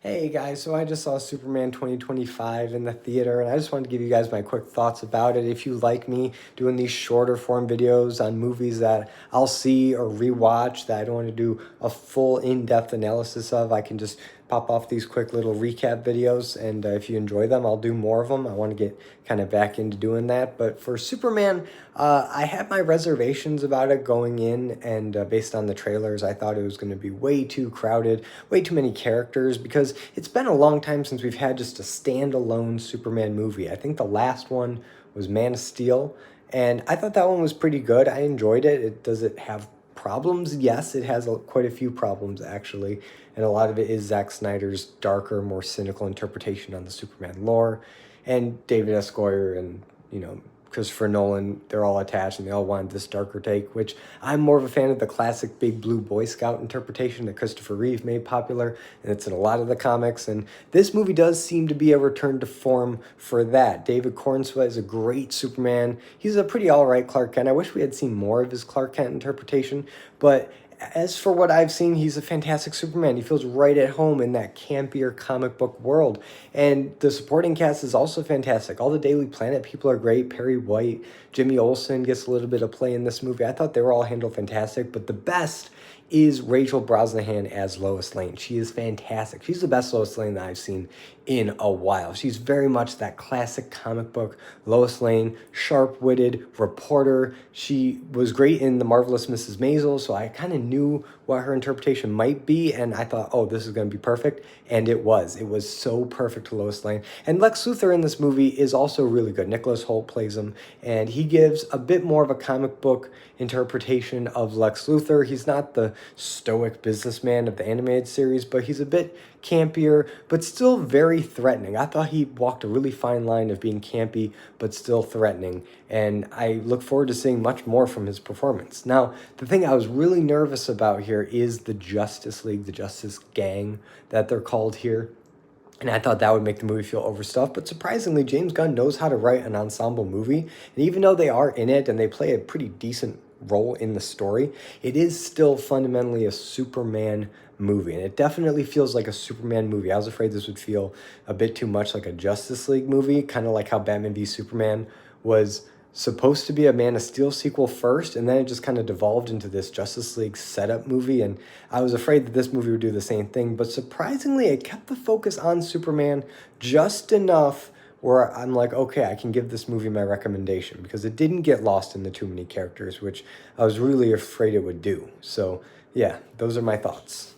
Hey guys, so I just saw Superman 2025 in the theater, and I just wanted to give you guys my quick thoughts about it. If you like me doing these shorter form videos on movies that I'll see or rewatch that I don't want to do a full in-depth analysis of, I can just pop off these quick little recap videos, and if you enjoy them, I'll do more of them. I want to get kind of back into doing that. But for Superman, I had my reservations about it going in, and based on the trailers, I thought it was going to be way too crowded, way too many characters, because it's been a long time since we've had just a standalone Superman movie. I think the last one was Man of Steel, and I thought that one was pretty good. I enjoyed it. Does it have problems? Yes, it has quite a few problems actually, and a lot of it is Zack Snyder's darker, more cynical interpretation on the Superman lore, and David S. Goyer and Christopher Nolan, they're all attached and they all wanted this darker take, which I'm more of a fan of the classic Big Blue Boy Scout interpretation that Christopher Reeve made popular, and it's in a lot of the comics, and this movie does seem to be a return to form for that. David Cornsweet is a great Superman. He's a pretty alright Clark Kent. I wish we had seen more of his Clark Kent interpretation, but as for what I've seen, he's a fantastic Superman. He feels right at home in that campier comic book world. And the supporting cast is also fantastic. All the Daily Planet people are great. Perry White, Jimmy Olsen gets a little bit of play in this movie. I thought they were all handled fantastic, but the best is Rachel Brosnahan as Lois Lane. She is fantastic. She's the best Lois Lane that I've seen in a while. She's very much that classic comic book Lois Lane, sharp-witted reporter. She was great in The Marvelous Mrs. Maisel, so I kind of knew what her interpretation might be, and I thought, oh, this is going to be perfect, and it was. It was so perfect to Lois Lane. And Lex Luthor in this movie is also really good. Nicholas Hoult plays him, and he gives a bit more of a comic book interpretation of Lex Luthor. He's not the stoic businessman of the animated series, but he's a bit campier, but still very threatening. I thought he walked a really fine line of being campy, but still threatening, and I look forward to seeing much more from his performance. Now, the thing I was really nervous about here is the Justice League, the Justice Gang that they're called here. And I thought that would make the movie feel overstuffed, but surprisingly, James Gunn knows how to write an ensemble movie. And even though they are in it and they play a pretty decent role in the story, it is still fundamentally a Superman movie. And it definitely feels like a Superman movie. I was afraid this would feel a bit too much like a Justice League movie, kind of like how Batman v Superman was supposed to be a Man of Steel sequel first, and then it just kind of devolved into this Justice League setup movie, and I was afraid that this movie would do the same thing, but surprisingly, it kept the focus on Superman just enough where I'm like, okay, I can give this movie my recommendation, because it didn't get lost in the too many characters, which I was really afraid it would do. So, yeah, those are my thoughts.